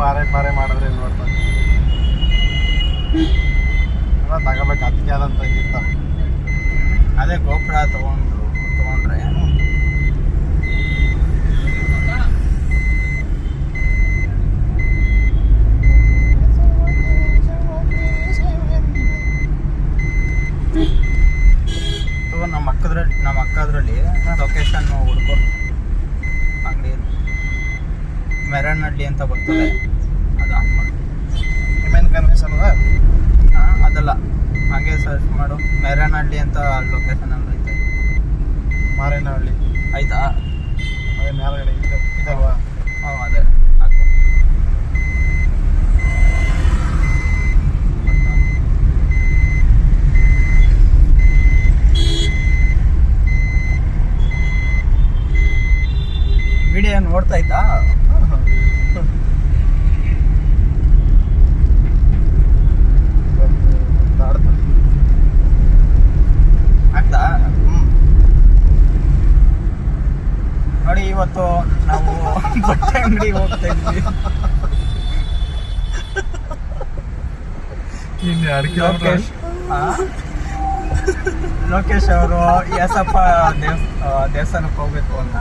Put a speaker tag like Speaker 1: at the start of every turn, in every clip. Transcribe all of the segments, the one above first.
Speaker 1: ಬಾರೆ ಮಾಡಿದ್ರೆ ನೋಡ್ತಾರೆ ತಗೋಬೇಕು ಅದಕ್ಕೆ ಅದಂತ ಇರ್ತಾರೆ.
Speaker 2: ಅದೇ ಗೋಪುರ ತಗೊಂಡ್ರೆ ನಮ್ಮ ಅಕ್ಕದ್ರಲ್ಲಿ ಲೊಕೇಶನ್ ಹುಡ್ಕೋ ಅಂಗಡಿ ಮೆರನಹಳ್ಳಿ ಅಂತ ಬರ್ತದೆ, ಅದು ಆನ್ ಮಾಡು.
Speaker 1: ಹಿಮೇನ್ ಕನ್ವೇಸ್ ಅಲ್ವಾ?
Speaker 2: ಅದಲ್ಲ, ಹಾಗೆ ಸರ್ಚ್ ಮಾಡು. ಮೆರನಹಳ್ಳಿ ಅಂತ ಲೊಕೇಶನ್ ಅಲ್ಲಿ ಐತೆ.
Speaker 1: ಮಾರೇನಹಳ್ಳಿ
Speaker 2: ಆಯ್ತಾ?
Speaker 1: ಅದೇ ಮೇಲ್ಗಡೆ ಇದಲ್ವಾ?
Speaker 2: ಹ್ಞೂ ಅದೇ ಹಾಕು. ವಿಡಿಯೋ ನೋಡ್ತಾ ಇತ್ತಾ? ಆಗ್ತಾ? ನೋಡಿ, ಇವತ್ತು ನಾವು ಬಟ್ಟೆ ಅಂಗಡಿಗೆ ಹೋಗ್ತಾ ಇದ್ವಿ. ಲೋಕೇಶ್ ಅವರು ಯಸಪ್ಪ ದೇವಸ್ಥಾನಕ್ಕೆ ಹೋಗ್ಬೇಕು ಅಂತ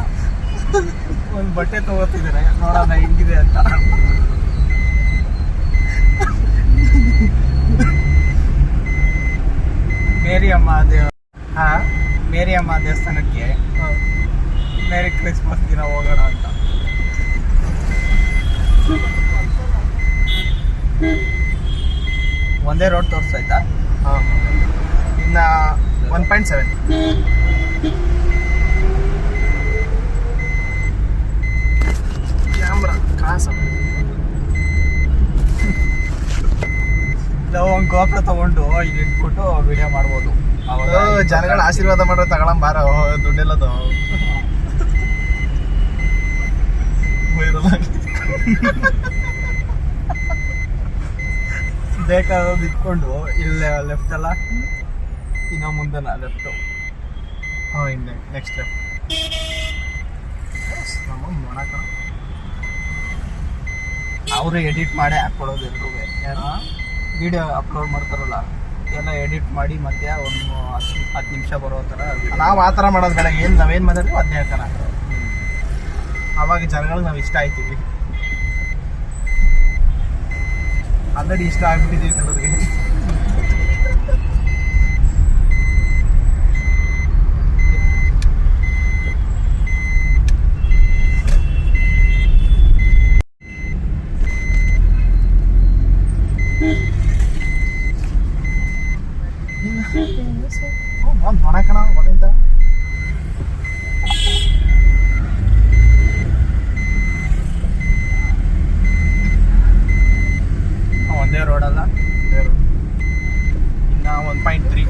Speaker 2: ಒಂದು ಬಟ್ಟೆ ತಗೋತಿದ್ದಾರೆ, ನೋಡೋಣ ಹೆಂಗಿದೆ ಅಂತ. ಮೇರಿ ಅಮ್ಮ ದೇವಸ್ಥಾನಕ್ಕೆ ಮೇರಿ ಕ್ರಿಸ್ಮಸ್ ದಿನ ಹೋಗೋಣ ಅಂತ. ಒಂದೇ ರೋಡ್ ತೋರಿಸ್ತಾಯ್ತಾ?
Speaker 1: ಇನ್ನ 1.7 ಕ್ಯಾಮ್ರಾ ಕಾಸ
Speaker 2: ಒಂದು ಗೋಪುರ ತಗೊಂಡು ಇಲ್ಲಿ ಇಟ್ಬಿಟ್ಟು ವಿಡಿಯೋ ಮಾಡ್ಬೋದು.
Speaker 1: ಜನಗಳ ಆಶೀರ್ವಾದ ಮಾಡ್ರೆ ತಗೊಳಂಬಾರ, ದುಡ್ಡೆಲ್ಲದು
Speaker 2: ಬೇಕಾದದ್ದು ಇಟ್ಕೊಂಡು ಇಲ್ಲೇ ಲೆಫ್ಟ್ ಅಲ್ಲ, ಇನ್ನೂ ಮುಂದೆನ ಲೆಫ್ಟು.
Speaker 1: ಇನ್ನೇ ನೆಕ್ಸ್ಟ್ ನೋಡಕ
Speaker 2: ಅವರು ಎಡಿಟ್ ಮಾಡಿ ಹಾಕ್ಕೊಡೋದು ಎಲ್ರೂ. ವಿಡಿಯೋ ಅಪ್ಲೋಡ್ ಮಾಡ್ತಾರಲ್ಲ, ಎಲ್ಲ ಎಡಿಟ್ ಮಾಡಿ ಮತ್ತೆ ಒಂದು 10 ನಿಮಿಷ ಬರೋ ಥರ.
Speaker 1: ನಾವು ಆ ಥರ ಮಾಡೋದು ಬೇಡ, ನಾವೇನು ಮಾತಾಡ್ತೀವಿ ಅದನ್ನೇ ಹೇಳ್ತಾನೆ. ಅವಾಗ ಜನಗಳಿಗೆ ನಾವು ಇಷ್ಟ ಆಯ್ತೀವಿ. ಆಲ್ರೆಡಿ ಇಷ್ಟ ಆಗ್ಬಿಟ್ಟಿದ್ದೀವಿ ಕೆಲವ್ರಿಗೆ. ನೋಡಕಣ ಒಲಿಂದ
Speaker 2: ಒಂದೇ ರೋಡಲ್ಲ,
Speaker 1: ಇನ್ನ 1.3.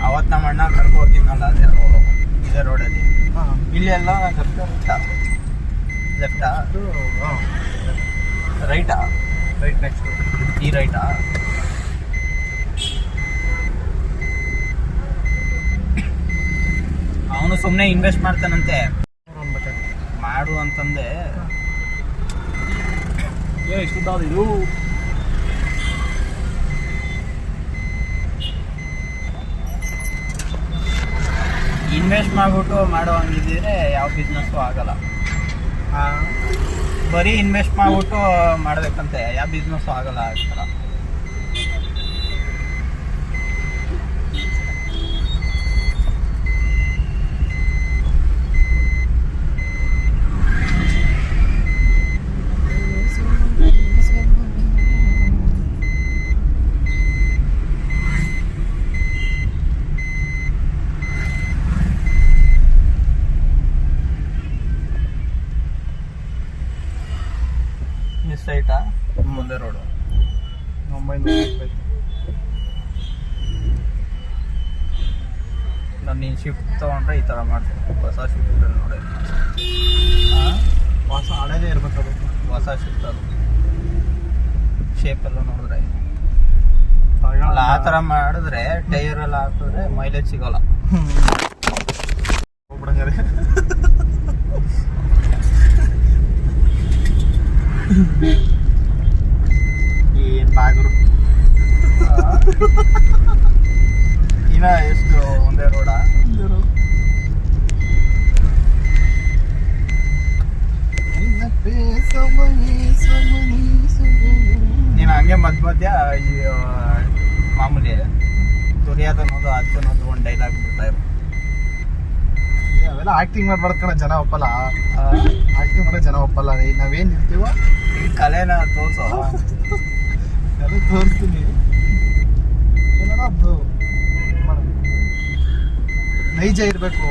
Speaker 2: ಅವತ್ತು ನಮ್ಮ ಅಣ್ಣ ಕರ್ಕೊ ಹೋಗಿದ್ನಲ್ಲ, ಅದೇ ಇದೇ ರೋಡಲ್ಲಿ. ಇಲ್ಲೆಲ್ಲ ಲೆಫ್ಟಾ ರೈಟಾ?
Speaker 1: ರೈಟ್ ನೆಕ್ಸ್ಟ್
Speaker 2: ಈ ರೈಟಾ? ಅವನು ಸುಮ್ಮನೆ ಇನ್ವೆಸ್ಟ್ ಮಾಡ್ತಾನಂತೆ, ಮಾಡು ಅಂತಂದೆ.
Speaker 1: ಇದು
Speaker 2: ಇನ್ವೆಸ್ಟ್ ಮಾಡ್ಬಿಟ್ಟು ಮಾಡೋ ಹಂಗಿದ್ರೆ ಯಾವ ಬಿಸ್ನೆಸ್ಸು ಆಗಲ್ಲ. ಬರೀ ಇನ್ವೆಸ್ಟ್ ಮಾಡ್ಬಿಟ್ಟು ಮಾಡ್ಬೇಕಂತೆ ಯಾವ ಬಿಸ್ನೆಸ್ಸು ಆಗಲ್ಲ. ಆ ಥರ ಮಿಸ್ ಆಯ್ತಾ? ಮುಂದೆ ರೋಡು
Speaker 1: 900.
Speaker 2: ನಾನು ನೀನು ಶಿಫ್ಟ್ ತೊಗೊಂಡ್ರೆ ಈ ಥರ ಮಾಡ್ತೀನಿ. ಹೊಸ ಶಿಫ್ಟಲ್ಲಿ ನೋಡಿ,
Speaker 1: ಹೊಸ ಹಳೇದೇ ಇರ್ಬೇಕು ಅದು.
Speaker 2: ಹೊಸ ಶಿಫ್ಟ್ ಅದು ಶೇಪೆಲ್ಲ ನೋಡಿದ್ರೆ ಅಲ್ಲ ಆ ಥರ ಮಾಡಿದ್ರೆ ಟೈರ್ ಎಲ್ಲ ಹಾಕಿದ್ರೆ ಮೈಲೇಜ್ ಸಿಗೋಲ್ಲ.
Speaker 1: ಹೋಗ್ಬಿಡಂಗಾರೆ ಏನ್ ಬಾಗುರು
Speaker 2: ಇನ್ನ ಎಷ್ಟು ಒಂದೇ ರೋಡ ನೀನು ಹಂಗೆ ಮಧ್ಯ ಈ ಮಾಮೂಲಿ ದುರ್ಯಾದನೋದು ಅರ್ಜುನೋದು ಒಂದು ಡೈಲಾಗ್ ಬಿಡ್ತಾ ಇರು.
Speaker 1: ಅವೆಲ್ಲ ಆಕ್ಟಿಂಗ್ ಮಾಡ್ಬಾರ್ದು ಕಣ, ಜನ ಒಪ್ಪಲ್ಲ. ಆಕ್ಟಿಂಗ್ ಮಾಡೋ ಜನ ಒಪ್ಪಲ್ಲ. ನಾವೇನ್ ಇರ್ತೀವ
Speaker 2: ಈ ಕಲೆನ ತೋರ್ಸೋ.
Speaker 1: ಅದು ತೋರಿಸ್ತೀನಿ. ಏನಾದ್ರು ನೈಜ ಇರಬೇಕು.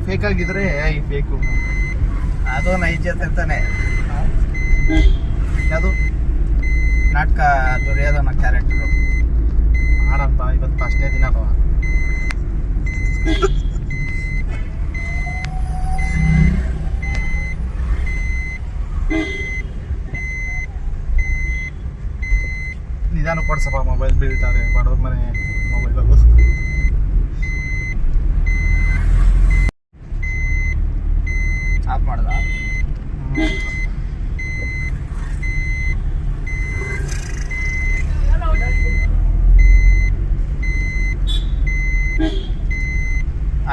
Speaker 1: ಫೇಕ್ ಆಗಿದ್ರೆ ಈ ಫೇಕು
Speaker 2: ಅದು ನೈಜತೆ ತಾನೆ.
Speaker 1: ಯಾವುದು
Speaker 2: ನಾಟಕ ದುರ್ಯೋಧನ ಕ್ಯಾರೆಕ್ಟರು
Speaker 1: ಮಾಡಪ್ಪ. ಇವತ್ತು ಅಷ್ಟೇ ದಿನ ಬಾ. ನಿಧಾನ ಕೊಡ್ಸಪ್ಪ, ಮೊಬೈಲ್ ಬೀಳ್ತಾರೆ ಬಡವ್ರ ಮನೆ ಮೊಬೈಲಲ್ಲೂ.
Speaker 2: ಆಫ್ ಮಾಡ್ದ.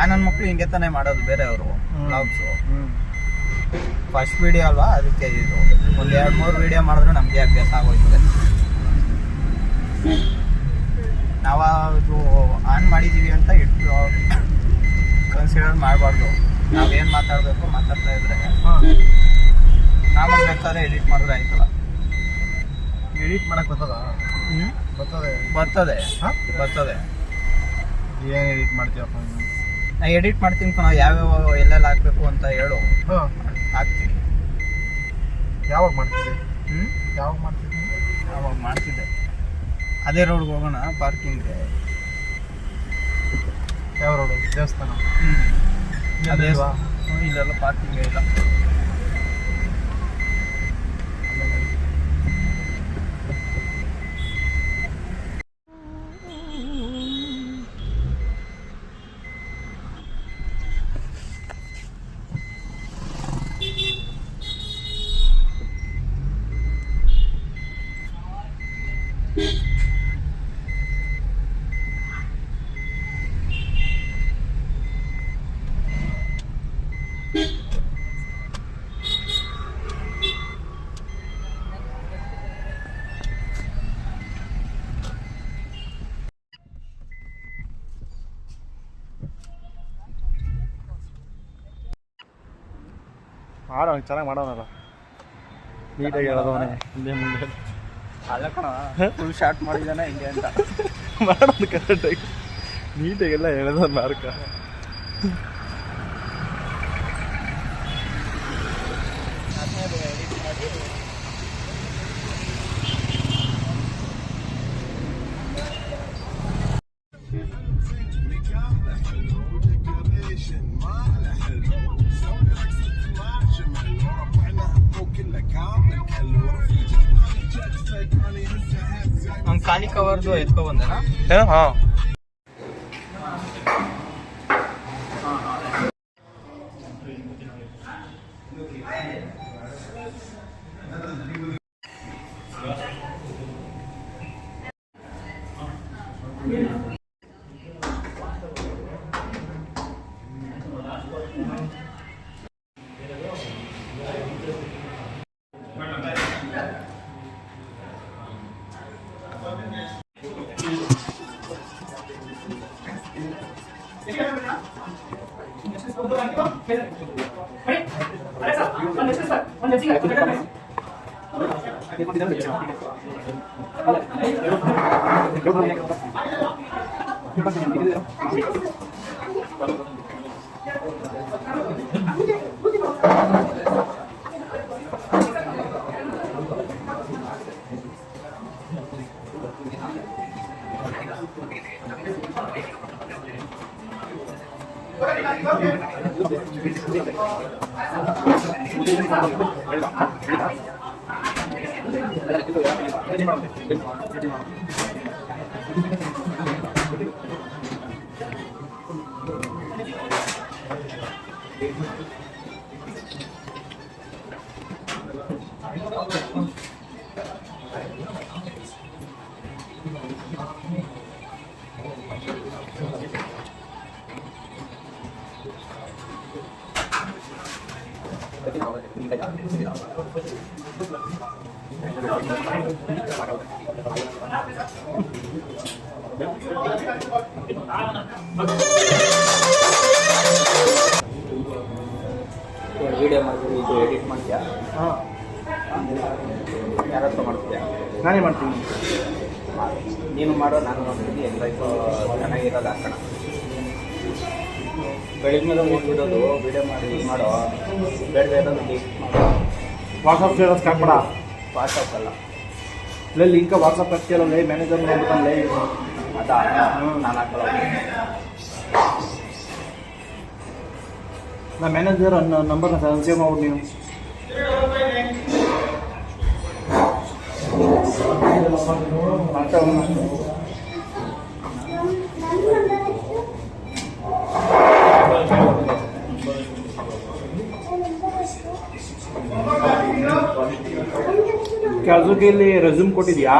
Speaker 2: ನನ್ನ ಮಕ್ಕಳು ಹಿಂಗೆ ತಾನೇ ಮಾಡೋದು ಬೇರೆಯವರು ಬ್ಲಾಗ್ಸು. ಫಸ್ಟ್ ವಿಡಿಯೋ ಅಲ್ವಾ, ಅದಕ್ಕೆ ಇದು ಒಂದು 2-3 ವಿಡಿಯೋ ಮಾಡಿದ್ರೆ ನಮಗೆ ಅಭ್ಯಾಸ ಆಗೋಯ್ತದೆ. ನಾವು ಅದು ಆನ್ ಮಾಡಿದ್ದೀವಿ ಅಂತ ಇಟ್ಟು ಕನ್ಸಿಡರ್ ಮಾಡಬಾರ್ದು. ನಾವೇನು ಮಾತಾಡಬೇಕು ಮಾತಾಡ್ತಾ ಇದ್ರೆ ನಾವು ಬೇಕಾದ್ರೆ ಎಡಿಟ್ ಮಾಡಿದ್ರೆ ಆಯ್ತಲ್ಲ.
Speaker 1: ಎಡಿಟ್ ಮಾಡಕ್ ಬರ್ತದ?
Speaker 2: ಬರ್ತದೆ.
Speaker 1: ಏನು ಎಡಿಟ್ ಮಾಡ್ತೀವಪ್ಪ?
Speaker 2: ನಾ ಎಡಿಟ್ ಮಾಡ್ತೀನಿ ನಾವು ಯಾವ್ಯಾವ ಎಲ್ಲೆಲ್ಲ ಹಾಕ್ಬೇಕು ಅಂತ ಹೇಳು, ಹಾಕ್ತೀನಿ.
Speaker 1: ಯಾವಾಗ ಮಾಡ್ತಿದ್ದೆ? ಯಾವಾಗ
Speaker 2: ಮಾಡ್ತಿದ್ದೆ. ಅದೇ ರೋಡ್ಗೆ ಹೋಗೋಣ ಪಾರ್ಕಿಂಗ್ಗೆ.
Speaker 1: ಯಾವ ರೋಡು? ದೇವಸ್ಥಾನ?
Speaker 2: ಅದೇ ಇಲ್ಲೆಲ್ಲ ಪಾರ್ಕಿಂಗ್ ಇಲ್ಲ.
Speaker 1: ಮಾಡೋ ಚೆನ್ನಾಗಿ ಮಾಡೋನಲ್ಲ, ನೀಟಾಗಿ ಹೇಳೋದವನೇ ಹಿಂದೆ ಮುಂದೆ.
Speaker 2: ಅಲ್ಲ ಕಣ, ಫುಲ್ ಶಾರ್ಟ್ ಮಾಡಿದ್ದಾನೆ ಹಿಂಗೆ ಅಂತ
Speaker 1: ಮಾಡೋದು ಕರೆಕ್ಟಾಗಿ ನೀಟಾಗೆಲ್ಲ ಹೇಳೋದು ಮಾರ್ಕ.
Speaker 2: ಒಂದು ಖಾಲಿ ಕವರ್ದು ಎತ್ಕೊ ಬಂದನಾ?
Speaker 1: ಹಾಂ
Speaker 2: ವಿಡಿಯೋ ಮಾಡಿದ್ರೆ ಇದು ಎಡಿಟ್ ಮಾಡ್ತೀಯಾ?
Speaker 1: ಹಾಂ,
Speaker 2: ಯಾರ ಹತ್ರ ಮಾಡ್ತೀಯಾ?
Speaker 1: ನಾನೇ ಮಾಡ್ತೀನಿ.
Speaker 2: ನೀನು ಮಾಡೋ, ನಾನು ನೋಡ್ತೀನಿ. ಎಲ್ಲರಿಗೂ ಚೆನ್ನಾಗಿರೋದು ಹಾಕೋಣ. ಬೆಳಿಗ್ಗೆ ಮೇಲೆ ಹೋಗ್ಬಿಡೋದು ವಿಡಿಯೋ ಮಾಡಿ ಇದು ಮಾಡೋ, ಬೇಡ ಇರೋದು ಲಿಂಕ್ ಮಾಡೋ.
Speaker 1: WhatsApp status ಹಾಕ್ಬೇಡ.
Speaker 2: ವಾಟ್ಸಪ್ ಅಲ್ಲ,
Speaker 1: ಇಲ್ಲ ಲಿಂಕ ವಾಟ್ಸಪ್ ಹಾಕ್ತಿಯಲ್ಲ, ಮ್ಯಾನೇಜರ್ ನೋಡ್ಬೇಕಲ್ಲ.
Speaker 2: ಅದಾ ನಾನು ಹಾಕಲ್ಲ.
Speaker 1: ನಾ ಮ್ಯಾನೇಜರ್ ಅನ್ನೋ ನಂಬರ್ನ ಸೇವ್ ಮಾಡ್ಬಿಟ್ಟು ನೀನು. ಕೆಲಸಕ್ಕೆ ಇಲ್ಲಿ ರೆಸ್ಯೂಮ್ ಕೊಟ್ಟಿದ್ಯಾ?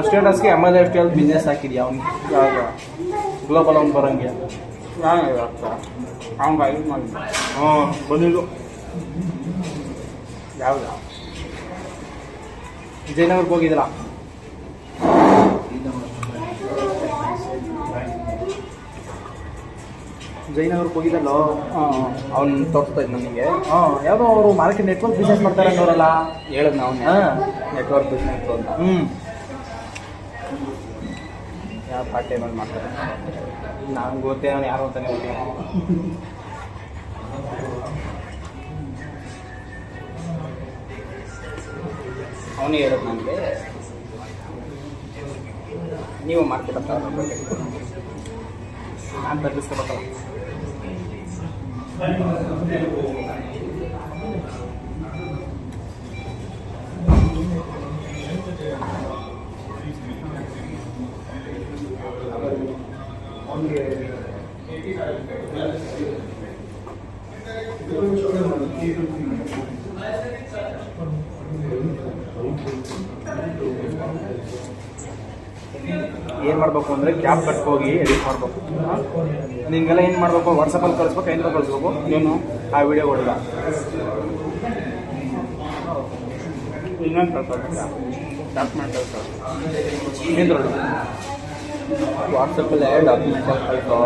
Speaker 1: ಸ್ಟೇಟಸ್ಗೆ M L F T L business ಹಾಕಿದ್ಯಾ? ಅವ್ನಿಗೆ ಯಾವಾಗ ಗ್ಲೋಬಲ್ ಅವ್ನು ಬರೋಂಗೆ
Speaker 2: ಅವ್ನು ಯೂಸ್ ಮಾಡಿ.
Speaker 1: ಹಾಂ, ಬಂದಿದ್ದು
Speaker 2: ಯಾವ್ದು?
Speaker 1: ವಿಜಯನಗರಕ್ಕೆ ಹೋಗಿದ್ದಿಲ್ಲ? ಜಯನಗರಕ್ಕೆ ಹೋಗಿದ್ದಲ್ಲೋ?
Speaker 2: ಅವ್ನು ತೋರಿಸ್ತಾ ಇದ್ದ ನನಗೆ.
Speaker 1: ಹಾಂ, ಯಾವುದೋ ಅವರು ಮಾರ್ಕೆಟ್ ನೆಟ್ವರ್ಕ್ ಬಿಸ್ನೆಸ್ ಮಾಡ್ತಾರೆ ಅನ್ನೋರಲ್ಲ,
Speaker 2: ಹೇಳಿದ್ ನಾವು.
Speaker 1: ಹಾಂ,
Speaker 2: ನೆಟ್ವರ್ಕ್ ಬಿಸ್ನೆಸ್ ಅಂತ. ಯಾವ ಪಾರ್ಟ್ ಟೈಮಲ್ಲಿ ಮಾಡ್ತಾರೆ?
Speaker 1: ನಂಗೆ ಗೊತ್ತೇ, ನಾನು ಯಾರು ಅಂತಾನೆ ಗೊತ್ತಿಲ್ಲ.
Speaker 2: ಅವನೇ ಹೇಳೋದು ನನಗೆ. ನೀವು ಮಾಡ್ತೀರಪ್ಪ ಅವ್ರ ಬಗ್ಗೆ?
Speaker 1: ನಾನು ತಗ್ಗಿಸ್ಕೋಬೇಕಲ್ಲ. ಏನು ಮಾಡಬೇಕು ಅಂದರೆ ಕ್ಯಾಬ್ ಕಟ್ಕೋಗಿ ಎಡಿಟ್ ಮಾಡಬೇಕು. ನಿಮಗೆಲ್ಲ ಏನು ಮಾಡಬೇಕು? ವಾಟ್ಸಪ್ಪಲ್ಲಿ ಕಳಿಸ್ಬೇಕು, ಏನಾರ ಕಳಿಸ್ಬೇಕು. ಏನು ಆ ವಿಡಿಯೋ ಹೊಡೆದ
Speaker 2: ಇನ್ನೊಂದು ಕಳ್ಕೊಳ್ಬೇಕಾ? ಡಾಕ್ಯುಮೆಂಟ್ ಕಳ್ಸೋ.
Speaker 1: ಏನ್ರೊಳಗೆ
Speaker 2: ವಾಟ್ಸಪ್ಪಲ್ಲೇ ಡಾಕ್ಯುಮೆಂಟಲ್ಲಿ ಕಳ್ಸೋ.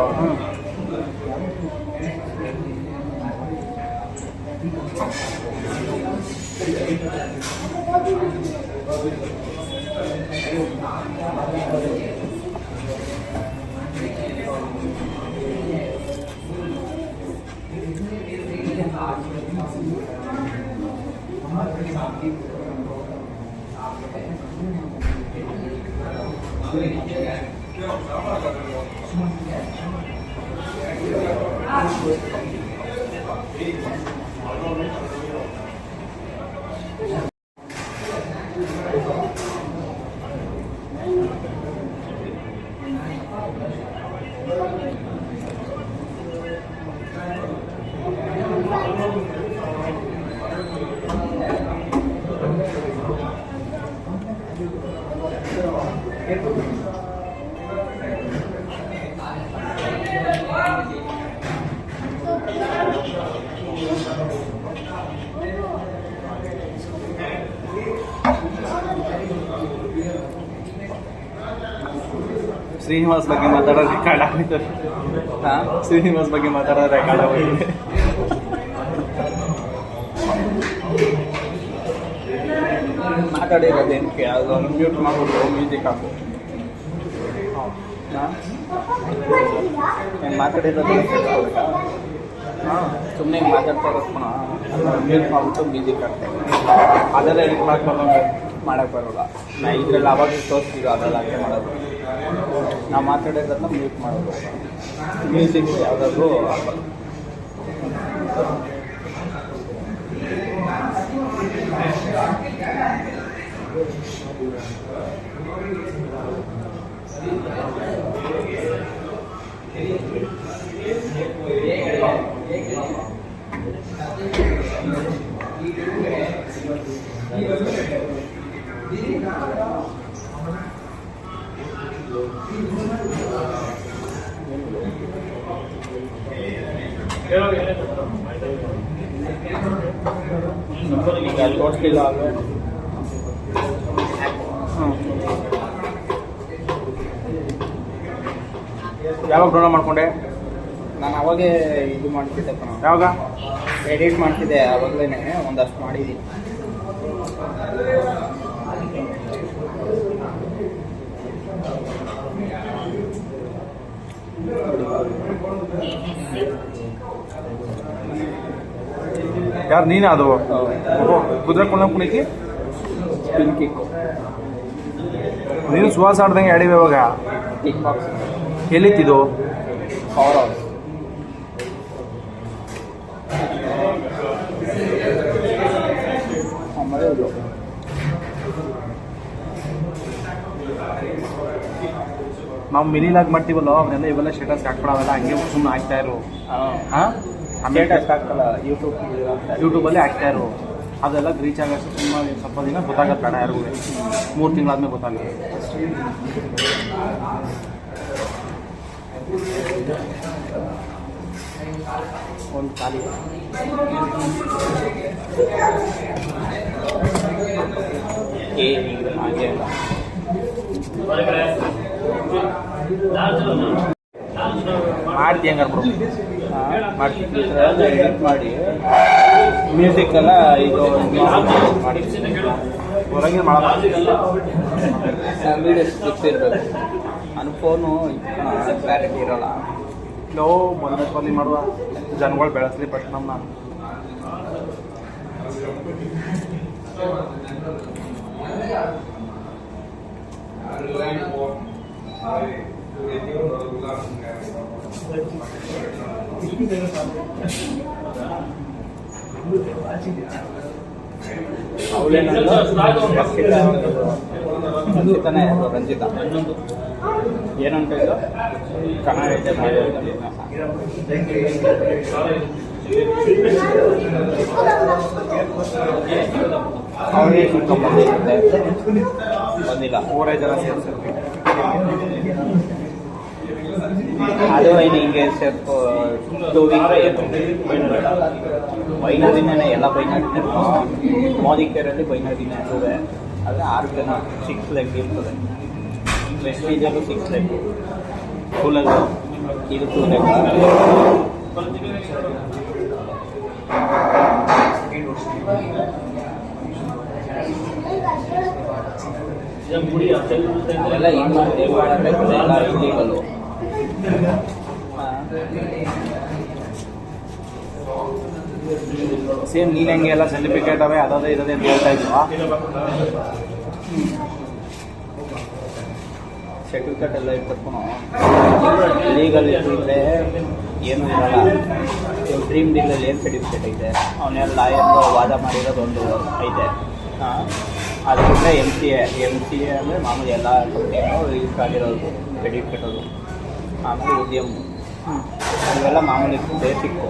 Speaker 1: ಶ್ರೀನಿವಾಸ್ ಬಗ್ಗೆ ಮಾತಾಡೋದು ರೆಕಾರ್ಡ್ ಆಗಿದೆ. ಶ್ರೀನಿವಾಸ್ ಬಗ್ಗೆ ಮಾತಾಡೋದು ರೆಕಾರ್ಡ್ ಆಗಿದೆ.
Speaker 2: ಮಾತಾಡಿರೋದೇನಕ್ಕೆ? ಅದು ಮ್ಯೂಟ್ ಮಾಡ್ಬಿಟ್ಟು ಮ್ಯೂಸಿಕ್ ಹಾಕು. ನಾನು ಮಾತಾಡಿರೋದು ಸುಮ್ಮನೆ ಮಾತಾಡ್ತಾ ಇರೋಣ. ಮ್ಯೂಟ್ ಮಾಡ್ಬಿಟ್ಟು ಮ್ಯೂಸಿಕ್ ಹಾಕ್ತೇನೆ. ಅದೆಲ್ಲ ಎಡಿಟ್ ಮಾಡಕ್ಕೆ ಬರೋಲ್ಲ. ನಾ ಇದ್ರಲ್ಲಿ ಅವಾಗ ತೋರಿಸ್ತೀವಿ, ಅದೆಲ್ಲ ಹಾಗೆ ಮಾಡೋದು. ನಾವು ಮಾತಾಡಿರೋದನ್ನ ಮ್ಯೂಟ್ ಮಾಡೋದು. ಮ್ಯೂಸಿಕ್ ಯಾವುದಾದ್ರೂ ಹಾಕೋದು. ಈಗ ತೋರಿಸ್ಲಿಲ್ಲ ಅಂದರೆ
Speaker 1: ಯಾವಾಗ ಡೌನ್ಲೋಡ್ ಮಾಡ್ಕೊಂಡೆ?
Speaker 2: ನಾನು ಅವಾಗೇ ಇದು ಮಾಡ್ತಿದ್ದೆ ಕಣ,
Speaker 1: ಯಾವಾಗ
Speaker 2: ಎಡಿಟ್ ಮಾಡ್ತಿದ್ದೆ ಅವಾಗಲೇ ಒಂದಷ್ಟು ಮಾಡಿದ್ದೀನಿ.
Speaker 1: ಯಾರು ನೀನು? ಅದು ಕುದುರೆ ಕುಣಿಕಿ
Speaker 2: ಸ್ಪಿನ್ ಕಿಕ್ಕು,
Speaker 1: ನೀನು ಸುವಾಸ ಆಡ್ದಂಗೆ ಆಡಿವೆ ಇವಾಗ.
Speaker 2: ಕಿಕ್ ಬಾಕ್ಸ್,
Speaker 1: ಎಲ್ಲಿತ್ತಿದ್ದು?
Speaker 2: Power house. ಆಮೇಲೆ ಇದು
Speaker 1: ನಾವು ಮಿನಿಲಾಗಿ ಮಾಡ್ತೀವಲ್ಲ ಅವನ್ನೆಲ್ಲ ಇವೆಲ್ಲ ಸ್ಟೇಟಸ್ ಹಾಕ್ಬಿಡೋವೆಲ್ಲ ಹಂಗೆ ಸುಮ್ಮನೆ ಹಾಕ್ತಾ ಇರು. ಹಾಂ,
Speaker 2: ಸ್ಟೇಟಸ್ ಹಾಕಲ್ಲ,
Speaker 1: ಯೂಟ್ಯೂಬಲ್ಲಿ ಹಾಕ್ತಾ ಇರು. ಅದೆಲ್ಲ ರೀಚ್ ಆಗೋಷ್ಟು ಸುಮ್ಮನೆ ಸ್ವಲ್ಪ ದಿನ ಗೊತ್ತಾಗತ್ತೆ ಬೇಡ ಯಾರಿಗೂ. 3 ತಿಂಗಳಾದ್ಮೇಲೆ ಗೊತ್ತಾಗುತ್ತೆ.
Speaker 2: ಒಂದು ಖಾಲಿ ಹಾಗೆ ಅಲ್ಲ.
Speaker 1: ಮಾಡ್ತಿ ಹಂಗಾರೆ ಬಿಡು.
Speaker 2: ಎಡಿಟ್ ಮಾಡಿ ಮ್ಯೂಸಿಕ್ ಎಲ್ಲ ಇದು ಮಾಡಿ
Speaker 1: ಹೊರಗೆ ಮಾಡಲ್ಲ.
Speaker 2: ವೀಡಿಯೋಸ್ ಕ್ಲಿಪ್ಸ್ ಇರಬೇಕು. ನನ್ನ ಫೋನು ಕ್ಲಾರಿಟಿ ಇರೋಲ್ಲ.
Speaker 1: ಲೋ ಬಂದಲ್ಲಿ ಮಾಡುವ ಜನಗಳು ಬೆಳೆಸ್ಲಿ ಫಸ್ಟ್ ನಮ್ಮನ್ನ.
Speaker 2: ರಂಜಿತಾನೇ ರಂಜಿತಾ ಏನಂತ ಇದು ಕನ್ನಡ ಅವರೇ ಬಂದಿಲ್ಲ.
Speaker 1: 4 ಜನ ಸೇರಿಸಿ
Speaker 2: ಅದು ಏನು ಹಿಂಗೆ ಸೇರ್ಕೊ 2 ವೀಕ್ ಬೈನದಿನೇ ಎಲ್ಲ ಬೈನದಿನೇ. ಮೋದಿ ಕೇರಲ್ಲಿ ಬೈನದಿನೇ ಇರ್ತದೆ. ಆದರೆ 6 ಜನ 6 ಲೆಗ್ ಇರ್ತದೆ. ವೆಸ್ಟೀಜಲ್ಲೂ 6 ಲೆಗ್, ಫುಲ್ಲಲ್ಲಿ ಇದು 2 ಲೆಗ್. ಅವೆಲ್ಲ ಏನು ಮಾಡಬೇಕು ಎಲ್ಲ ಇಲ್ಲೀಗಲ್ಲು.
Speaker 1: ಸೇಮ್ ನೀನು ಹೆಂಗೆ ಎಲ್ಲ ಸರ್ಟಿಫಿಕೇಟ್ ಅವೇ ಅದೇ ಇರೋದೇ ಅಂತ ಹೇಳ್ತಾ ಇದ್ವಾ?
Speaker 2: ಸರ್ಟಿಫಿಕೇಟ್ ಎಲ್ಲ ಇಟ್ಕೊಂಡು ಲೀಗಲ್ ಇದ್ದರೆ ಏನೂ ಇರಲ್ಲ. ಡ್ರೀಮ್ ಡೀಲಲ್ಲಿ ಏನು ಸರ್ಟಿಫಿಕೇಟ್ ಐತೆ, ಅವನ್ನೆಲ್ಲ ಲಾಯರ್ದು ವಾದ ಮಾಡಿರೋದು ಒಂದು ಐತೆ. ಅದು ಬಿಟ್ಟರೆ ಎಮ್ ಸಿ ಎ ಅಂದರೆ ಮಾಮೂಲಿ ಎಲ್ಲ ಕಂಪ್ನಿಗಳು ರಿಜಿಸ್ಟರ್ ಆಗಿರೋದು ಕ್ರೆಡಿಟ್ ಕಟ್ಟೋದು. ಆಮೇಲೆ ಉದ್ಯಮ, ಇವೆಲ್ಲ ಮಾಮೂಲಿ ಬೇಸಿಕ್ಕು.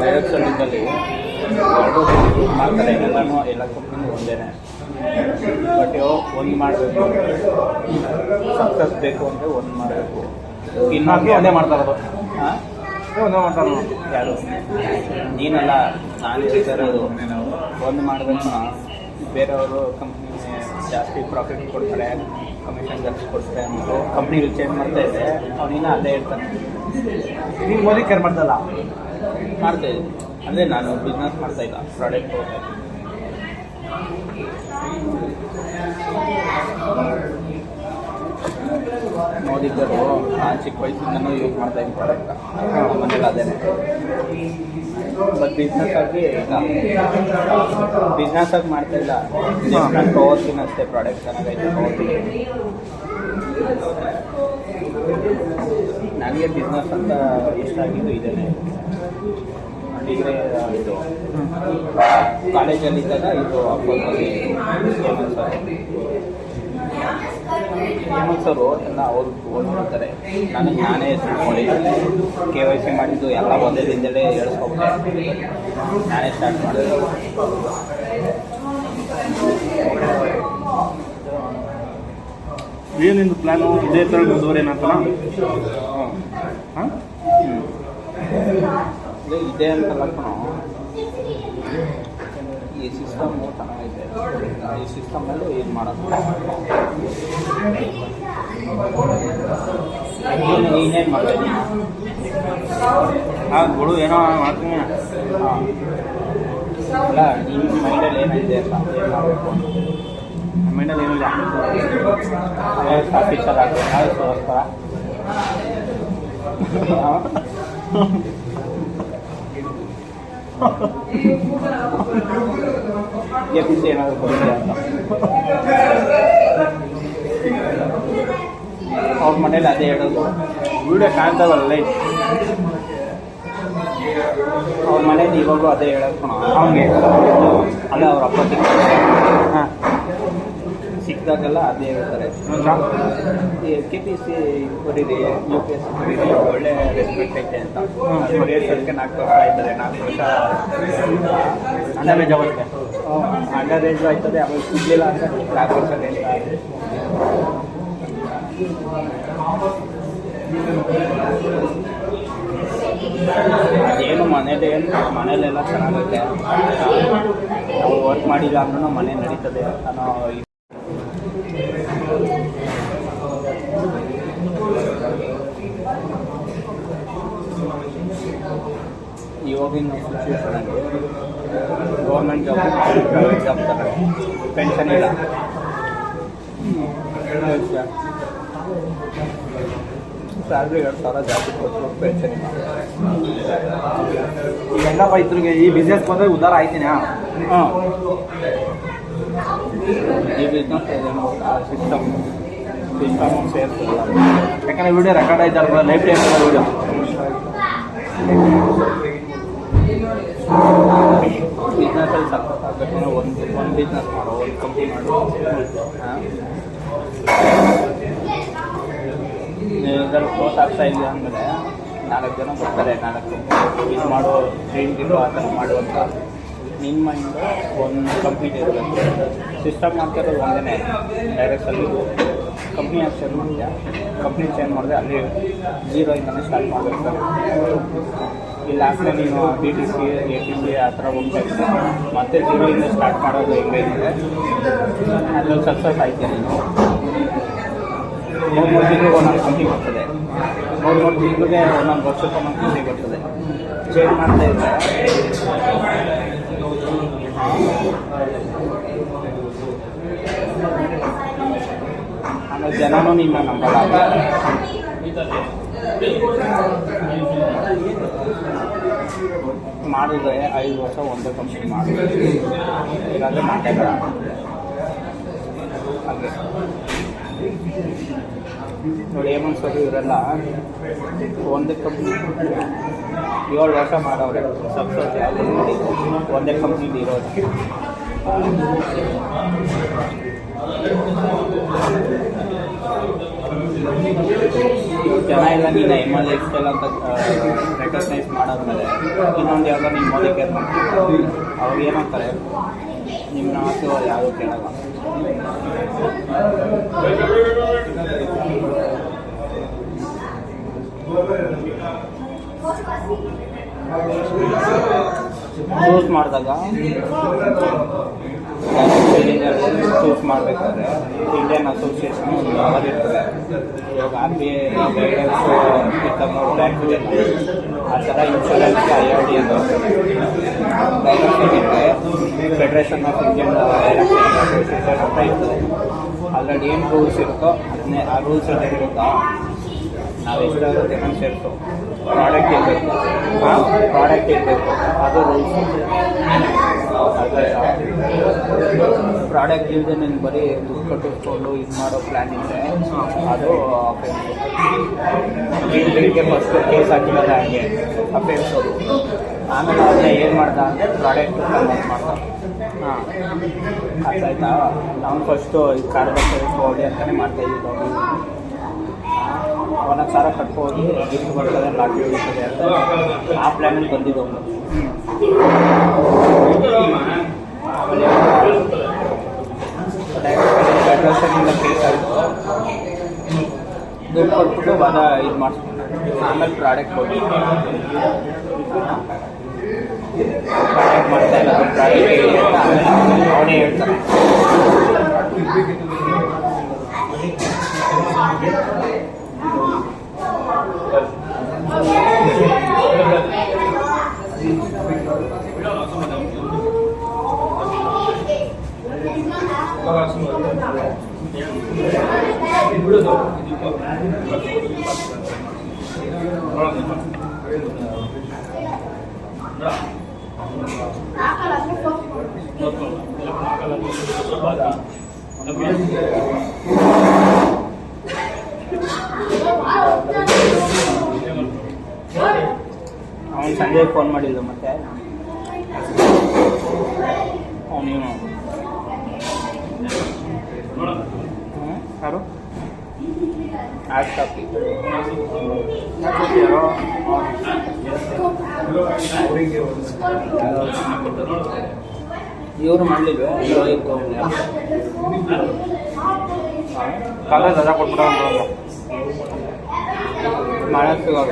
Speaker 2: ಡೈರೆಕ್ಷನ್ನಲ್ಲಿ ಮಾಡ್ತಾರೆ ಎಲ್ಲನೂ, ಎಲ್ಲ ಕಂಪ್ನಿ ಒಂದೇ. ಬಟ್ ಒಂದು ಮಾಡಬೇಕು, ಸಕ್ಸಸ್ ಬೇಕು ಅಂದರೆ ಒಂದು ಮಾಡಬೇಕು.
Speaker 1: ಇನ್ನೊಂದು ಒಂದೇ ಮಾಡ್ತಾ ಇರೋದು.
Speaker 2: ಹಾಂ,
Speaker 1: ಒಂದೇ ಮಾಡ್ತಾರೆ.
Speaker 2: ಯಾರು ನೀನಲ್ಲ, ನಾನು ಹೇಳ್ತಾ ಇರೋದು ಒಂದು ಮಾಡಬೇಕು. ಬೇರೆಯವರು ಕಂಪ್ನಿ ಜಾಸ್ತಿ ಪ್ರಾಫಿಟ್ ಕೊಡ್ತಾರೆ, ಕಮಿಷನ್ ಜಾಸ್ತಿ ಕೊಡ್ತಾರೆ ಅಂದ್ಬಿಟ್ಟು ಕಂಪ್ನಿಗಳು ಚೇಂಜ್ ಮಾಡ್ತಾ ಇದೆ. ಅವನಿನ್ನ ಅದೇ ಹೇಳ್ತಾನೆ.
Speaker 1: ನೀನು ಮೋದಿ ಕೇರ್ ಮಾಡ್ದಲ್ಲ?
Speaker 2: ಮಾಡ್ತಾಯಿದ್ದೆ, ಅಂದರೆ ನಾನು ಬಿಸ್ನೆಸ್ ಮಾಡ್ತಾಯಿಲ್ಲ, ಪ್ರಾಡಕ್ಟ್ ಹೋಗ್ತಾ ಮೋದಿಕರು ನಾನು ಚಿಕ್ಕ ವಯಸ್ಸಿಂದನೂ ಯೂಸ್ ಮಾಡ್ತಾ ಇದ್ದೀನಿ ಪ್ರಾಡಕ್ಟ್ ನಮ್ಮ ಮನೇಲಿ ಅದೇನೆ. ಬಟ್ ಬಿಸ್ನೆಸ್ ಆಗಿ ಬಿಸ್ನೆಸ್ ಆಗಿ ಮಾಡ್ತಾ ಇಲ್ಲ, ನಾನು ತೊಗೋತೀನಿ ಅಷ್ಟೇ. ಪ್ರಾಡಕ್ಟ್ ಚೆನ್ನಾಗೈತೆ ತೊಗೋತೀನಿ. ನನಗೆ ಬಿಸ್ನೆಸ್ ಅಂತ ಇಷ್ಟ ಆಗಿದ್ದು ಇದೇನೆ. ಡಿಗ್ರಿ ಇದು ಕಾಲೇಜಲ್ಲಿದ್ದಾಗ ಇದು ಅಪ್ಪಲ್ಲಿ ಹೇಮಂತ್ ಸರು ಎಲ್ಲ ಅವ್ರು ಓದ್ತಾರೆ. ನನಗೆ ನಾನೇ ತಿಳ್ಕೊಂಡು KYC ಮಾಡಿದ್ದು ಎಲ್ಲ ಒಂದೇ ದಿನದಲ್ಲೇ ಹೇಳಿಸ್ಕೊಬಿಟ್ಟೆ. ನಾನೇ ಸ್ಟಾರ್ಟ್ ಮಾಡಿದೆ.
Speaker 1: ಏನಿಂದು ಪ್ಲ್ಯಾನು ಇದೇ ಥರ ಮುಂದುವರೇನಂತ? ಹಾಂ
Speaker 2: ಇದೆ ಅಂತಲ್ಲ ಕಣೋ, ಈ ಸಿಸ್ಟಮ್ ಚೆನ್ನಾಗೈತೆ. ಈ ಸಿಸ್ಟಮಲ್ಲಿ ಏನು ಮಾಡೋದು? ನೀನೇನು ಮಾಡ್ತೀನಿ?
Speaker 1: ಹಾಂ ಬಿಡು, ಏನೋ ಮಾಡ್ತೀನಿ.
Speaker 2: ಹಾಂ ಅಲ್ಲ, ನಿಮ್ಮ ಮೈಂಡಲ್ಲಿ ಏನಿದೆ ಅಂತ ಏನು ಮಾಡಬೇಕು ಅಂತ.
Speaker 1: ನಮ್ಮ ಮೈಂಡಲ್ಲಿ ಏನಿಲ್ಲ.
Speaker 2: ಆಫೀಸರ್ ಆಗಬೇಕು ಎಪಿಸಿ ಏನಾದರೂ ಬರುತ್ತೆ ಅಂತ ಅವ್ರ ಮನೇಲಿ ಅದೇ ಹೇಳೋದು.
Speaker 1: ವಿಡಿಯೋ ಕಾಣ್ತಾವಲ್ಲ ಲೈಟ್,
Speaker 2: ಅವ್ರ ಮನೇಲಿ ಇವಾಗೂ ಅದೇ ಹೇಳೋದು
Speaker 1: ಅವನಿಗೆ.
Speaker 2: ಅಲ್ಲ, ಅವ್ರ ಅಪ್ಪ ಸಿಕ್ಕಿದಾಗೆಲ್ಲ ಅದೇ ಹೇಳ್ತಾರೆ. KPSC ಬರೀರಿ, UPSC ಬರೀರಿ, ಒಳ್ಳೆ ರೆಸ್ಪೆಕ್ಟ್ ಐತೆ ಅಂತ. ಬರೆಯೋದಕ್ಕೆ 4 ವರ್ಷ ಆಯ್ತದೆ. 4 ವರ್ಷ
Speaker 1: ಅಂಡರ್ ಏಜ್ ಆಗುತ್ತೆ.
Speaker 2: ಅಂಡರ್ ಏಜ್ ಆಯ್ತದೆ. ಆಮೇಲೆ ಸಿಗಲಿಲ್ಲ ಅಂತ 4 ವರ್ಷ ಅದೇನು ಮನೇಲೆಲ್ಲ ಚೆನ್ನಾಗುತ್ತೆ. ನಾವು ವರ್ಕ್ ಮಾಡಿಲ್ಲ ಅಂದ್ರೂ ಮನೆ ನಡೀತದೆ ಅನ್ನೋ ಇವಾಗಿನ ಸಿಚುವೇಶನಲ್ಲಿ ಗೌರ್ಮೆಂಟ್ ಜಾಬ್, ಪ್ರೈವೇಟ್ ಜಾಬ್ ಥರ ಪೆನ್ಷನ್ ಇಲ್ಲ. ಸ್ಯಾಲ್ರಿ 2,000 ಜಾಸ್ತಿ ಕೊಟ್ಟು ಪೆನ್ಷನ್ ಇಲ್ಲ.
Speaker 1: ಈ ಹೆಂಗಪ್ಪ ಇದ್ರಿಗೆ ಈ ಬಿಸ್ನೆಸ್ ಬಂದರೆ ಉದ್ಧಾರ ಆಯ್ತೀನಿ.
Speaker 2: ಹಾಂ, ಈ ಬಿಸ್ನೆಸ್ ಸಿಸ್ಟಮ್ ಸೇರ್ತಲ್ಲ.
Speaker 1: ಯಾಕಂದರೆ ವಿಡಿಯೋ ರೆಕಾರ್ಡ್ ಆಯ್ತಲ್ಲ, ಲೈಫ್ ಟೈಮ್ ವಿಡಿಯೋ.
Speaker 2: ಬಿಸ್ನೆಸ್ಸಲ್ಲಿ ಸಕ್ಸಸ್ ಆಗಬೇಕು. ಒಂದು ಬಿಸ್ನೆಸ್ ಮಾಡೋ, ಒಂದು ಕಂಪ್ನಿ ಮಾಡೋ. ಇದರಲ್ಲಿ ಗ್ರೋತ್ ಆಗ್ತಾ ಇಲ್ಲ ಅಂದರೆ 4 ಜನ ಬರ್ತಾರೆ, 4 ಇದು ಮಾಡೋ, ಡ್ರೀಮ್ ಗಿರೋ ಆ ಥರ ಮಾಡುವಂಥ. ನಿಮ್ಮ ಮೈಂಡು ಒಂದು ಕಂಪ್ನಿ ಇರಬೇಕು. ಸಿಸ್ಟಮ್ ಮಾಡ್ತಿರೋದು ಒಂದೇ. ಡೈರೆಕ್ಟಲ್ಲಿ ಕಂಪ್ನಿ ಆಗಿ ಚೇಂಜ್ ಮಾಡ್ತೀಯ, ಕಂಪ್ನಿ ಚೇಂಜ್ ಮಾಡಿದ್ರೆ ಅಲ್ಲಿ 0 ಇಂದನೇ ಸ್ಟಾರ್ಟ್ ಮಾಡಬೇಕು. ಇಲ್ಲ ಹಾಕ್ರೆ ನೀನು BTC, ATC ಆ ಥರ ಹೋಗ್ತಾಯಿದ್ದೆ. ಮತ್ತೆ 0 ಇಂದ ಸ್ಟಾರ್ಟ್ ಮಾಡೋದು ಹೆಂಗೈತೆ ಅದ್ರಲ್ಲಿ ಸಕ್ಸಸ್ ಆಯ್ತು. ನೀನು 3 ತಿಂಗಳಿಗೆ ಒಂದೊಂದು ಕಂಪ್ನಿ ಬರ್ತದೆ. 3 ತಿಂಗಳಿಗೆ ಒಂದೊಂದು ವರ್ಷಕ್ಕೆ ಒಂದೊಂದು ಕಂಪ್ನಿ ಬರ್ತದೆ. ಚೇಂಜ್ ಮಾಡ್ತಾ ಇದ್ದರೆ ಆಮೇಲೆ ಜನನೂ ನಿನ್ನ ನಂಬಲ್ಲ. ಮಾಡಿದ್ರೆ 5 ವರ್ಷ ಒಂದೇ ಕಂಪ್ನಿ ಮಾಡಿದ್ರೆ ಇಲ್ಲಾಂದರೆ ಮಾತಾಡ ಹಾಗೆ ನೋಡಿ. ಹೇಮಂತ್ ಸರ್ ಇವರೆಲ್ಲ ಒಂದೇ ಕಂಪ್ನಿ 7 ವರ್ಷ ಮಾಡೋವ್ರೆ. ಸಕ್ಸಸ್ ಯಾವುದು ನೋಡಿ, ಒಂದೇ ಕಂಪ್ನಿಲಿ ಇರೋದು. ಜನ ಎಲ್ಲ ನೀನು ML XL ಅಂತ ರೆಕಗ್ನೈಸ್ ಮಾಡಾದ್ಮೇಲೆ ಇನ್ನೊಂದು ಯಾವುದೋ ನಿಮ್ಮ ಮೋದಿ ಕೇರ್ ಮಾಡ್ತೀವಿ. ಅವಾಗ ಏನಂತಾರೆ, ನಿಮ್ಮನ್ನ ಆಸೆ ಯಾವುದೂ ಕೇಳಲ್ಲ. ಚೂಸ್ ಮಾಡಿದಾಗ ಚೂಸ್ ಮಾಡಬೇಕಾದ್ರೆ ಇಂಡಿಯನ್ ಅಸೋಸಿಯೇಷನ್ ಒಂದು ಅವರ್ ಇರ್ತದೆ. ಇವಾಗ RBI ಗೈಡೆನ್ಸ್ ಇರ್ತದೆ, ಬ್ಯಾಂಕ್ ಆ ಥರ ಇನ್ಶೂರೆನ್ಸ್ IRD ಅಂತ ಫೆಡರೇಷನ್ ಆಫ್ ಇಂಡಿಯನ್ ಅಸೋಸಿಯೇಷನ್ ಅಂತ ಇರ್ತದೆ. ಆಲ್ರೆಡಿ ಏನು ರೂಲ್ಸ್ ಇರುತ್ತೋ ಅದನ್ನೇ ಆ ರೂಲ್ಸ್ ಎಲ್ಲ ಇರುತ್ತಾ ನಾವು ಎಷ್ಟಾಗುತ್ತೆ ಏನೋ ಸೇರಿಸು ಪ್ರಾಡಕ್ಟ್ ಇರಬೇಕು ಪ್ರಾಡಕ್ಟ್ ಇರಬೇಕು ಅದು ರೂಲ್ಸ್. ಪ್ರಾಡಕ್ಟ್ ಇಲ್ಲದೆ ನೀನು ಬರೀ ದುಡ್ಡು ಕಟ್ಟಿಸ್ಕೊಂಡು ಇದು ಮಾಡೋ ಪ್ಲ್ಯಾನ್ ಇದ್ದರೆ ಅದು ಅಫೆನ್ಸ್ಗೆ ಫಸ್ಟ್ ಕೇಸ್ ಹಾಕಿರೋದು ಹಾಗೆ ಅಫೆನ್ಸ್ ಅದು. ಆಮೇಲೆ ಅದನ್ನ ಏನು ಮಾಡ್ದ ಅಂದರೆ ಪ್ರಾಡಕ್ಟ್ ಕನ್ವರ್ಟ್ ಮಾಡ್ದ. ಹಾಂ ಅರ್ಥ ಆಯ್ತಾ? ನಾವು ಫಸ್ಟು ಈ ಕಾರ್ಬನ್ ಹೊಡಿ ಅಂತಲೇ ಮಾಡ್ತಾಯಿದ್ದೀವಿ ನಾವು. 1,000 ಕಟ್ಕೋಗಿ ಗಿಫ್ಟ್ ಬರ್ತದೆ ಲಾಟ್ರಿ ಹೊಡಿತದೆ ಅಂತ ಆ ಪ್ಲ್ಯಾನಲ್ಲಿ ಬಂದಿದ್ದವು. ಆಮೇಲೆ ಫೆಡರೇಷನಿಂದ ಕೇಸ್ ಆಯಿತು, ದುಡ್ಡು ಕೊಟ್ಬಿಟ್ಟು ವಾದ ಇದು ಮಾಡಿಸ್ಕೊಂಡು ಆಮೇಲೆ ಪ್ರಾಡಕ್ಟ್ ಹೋಗಿ ಪ್ರಾಡಕ್ಟ್ ಮಾಡ್ತಾ ಇಲ್ಲ ಪ್ರಾಡಕ್ಟ್ ಹೇಳಿ ಅಂತ ಆಮೇಲೆ ಅವನೇ ಹೇಳ್ತಾನೆ. ಅವನು ಸಂಜೆ ಫೋನ್ ಮಾಡಿಲ್ಲ ಮತ್ತೆ ಅವನೇನು ಯಾರು ಆರ್ಟ್ ಕಾಪಿ ಇವರು ಮಾಡಲಿಲ್ವ
Speaker 1: ಕಾಲೇಜ್ ರಜಾ ಕೊಟ್ಬಿಟ್ಟು
Speaker 2: ಮಾಡಕ್ಕೆ ಇವಾಗ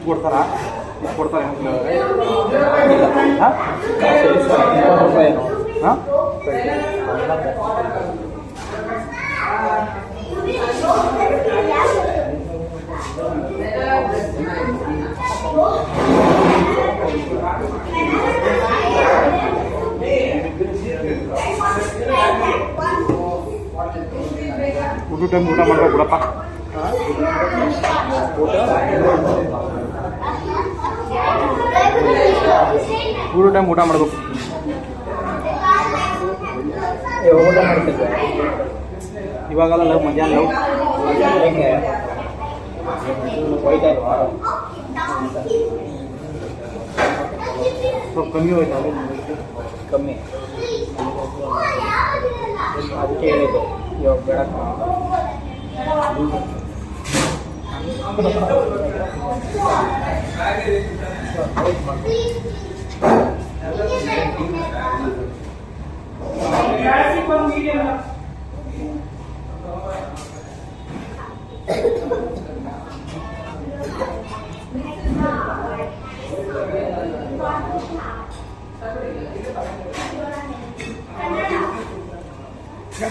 Speaker 1: ಕೊಡ್ತಾರಾ ಕೊಡ್ತಾರೆ
Speaker 2: ಹಾಂ
Speaker 1: ಊಟ ಟೈಮ್ ಊಟ ಮಾಡ್ಬೇಕು ಬಿಡಪ್ಪ. ಊಟ ಟೈಮ್ ಊಟ ಮಾಡ್ಬೇಕು.
Speaker 2: ಊಟ ಮಾಡ್ತಿದ್ದೆ
Speaker 1: ಇವಾಗೆಲ್ಲ ಲವ್ ಮಧ್ಯಾಹ್ನ ಲವ್
Speaker 2: ಹೆಂಗೆ ಹೋಯ್ತಾ ಇಲ್ವಾ?
Speaker 1: ಸ್ವಲ್ಪ ಕಮ್ಮಿ ಹೋಯ್ತಾ
Speaker 2: ಕಮ್ಮಿ ಅದಕ್ಕೆ ಹೇಳಿದ್ದು ಇವಾಗ ಬೇಡ.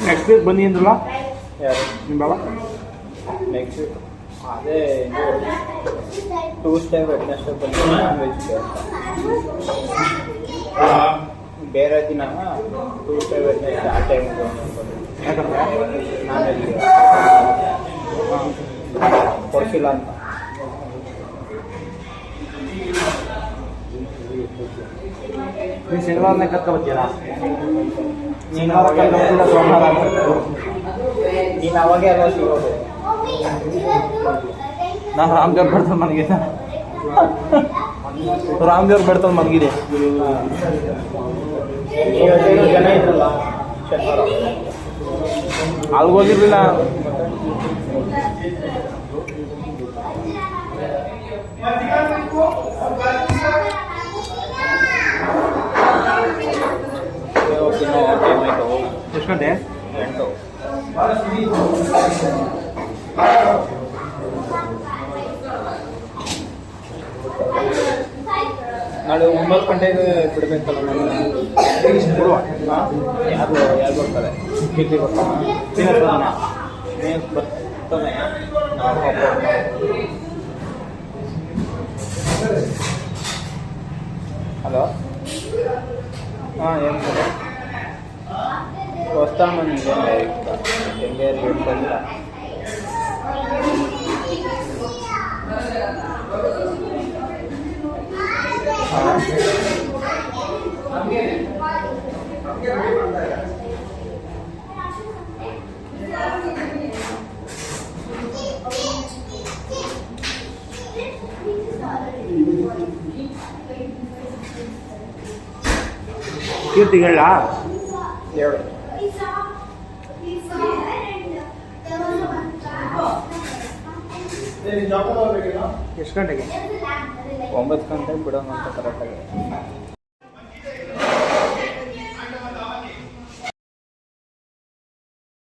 Speaker 1: ನೆಕ್ಸ್ಟ್ ವೀಕ್ ಬನ್ನಿ ಅಂದ್ರಲ್ಲ
Speaker 2: ಯಾರು
Speaker 1: ನಿಮ್ಮ ಬಾಬಾ?
Speaker 2: ನೆಕ್ಸ್ಟ್ ವೀಕ್ ಅದೇ ಟ್ಯೂಸ್ಡೇ ವೆಡ್ನೆಸ್ಡೇ ಬಂದು ನಾನ್ ವೆಜ್ ಬೇರೆ ದಿನ ಟ್ಯೂಸ್ಡೇ ವೆಡ್ನೆಸ್ಡೇ ಆ ಟೈಮಿಗೆ
Speaker 1: ಯಾಕಂದ್ರೆ
Speaker 2: ನಾನ್ ವೆಜ್ ಕೊಡ್ಸಿಲ್ಲ ಅಂತ.
Speaker 1: ನೀವು ಶನಿವಾರನೇ ಕರ್ಕೊಬತ್ತೀರಾ? ಶನಿವಾರ ಕರ್ಕೊಬತ್ತಿಲ್ಲ, ಸೋಮವಾರ
Speaker 2: ನೀನು ಅವಾಗೇ ಅಲ್ವಾ ಸಿಗೋದು?
Speaker 1: ನಾನು ರಾಮದೇವ್ರ ಬೆಡ್ತಲ್ಲಿ ಮಲಗಿದೆ. ರಾಮದೇವ್ರ ಬೆಡ್ತಲ್ಲಿ ಮಲಗಿದೆ.
Speaker 2: ಇವತ್ತೇನು ಜನ ಇದ್ರಲ್ಲ ಶನಿವಾರ
Speaker 1: ಅಲ್ಗೆ ಹೋಗಿರ್ಲಿಲ್ಲ.
Speaker 2: ಟೈಮ್ ಆಯಿತು.
Speaker 1: ಎಷ್ಟು ಗಂಟೆ?
Speaker 2: 8. ನಾಳೆ 9 ಗಂಟೆಗೆ ಬಿಡಬೇಕಲ್ಲ ನಾನು. ಯಾರು ಯಾರು ಬರ್ತಾರೆ? ಕೀರ್ತಿ ಬರ್ತಾನೆ, ಬರ್ತಾನೆ. ಹಲೋ ಹಾಂ ಏನು ಹೊಸ್ತಾನ ನನಗೆ ಹೆಂಗೆ ರೇಟ್ ಬಂದಿಲ್ಲ.
Speaker 1: ಕೀರ್ತಿ ಹೇಳ
Speaker 2: ಹೇಳು.
Speaker 1: ಎಷ್ಟು ಗಂಟೆಗೆ?
Speaker 2: 9 ಗಂಟೆಗೆ ಬಿಡೋಣ ಅಂತ ಕರೆಕ್ಟಾಗಿ.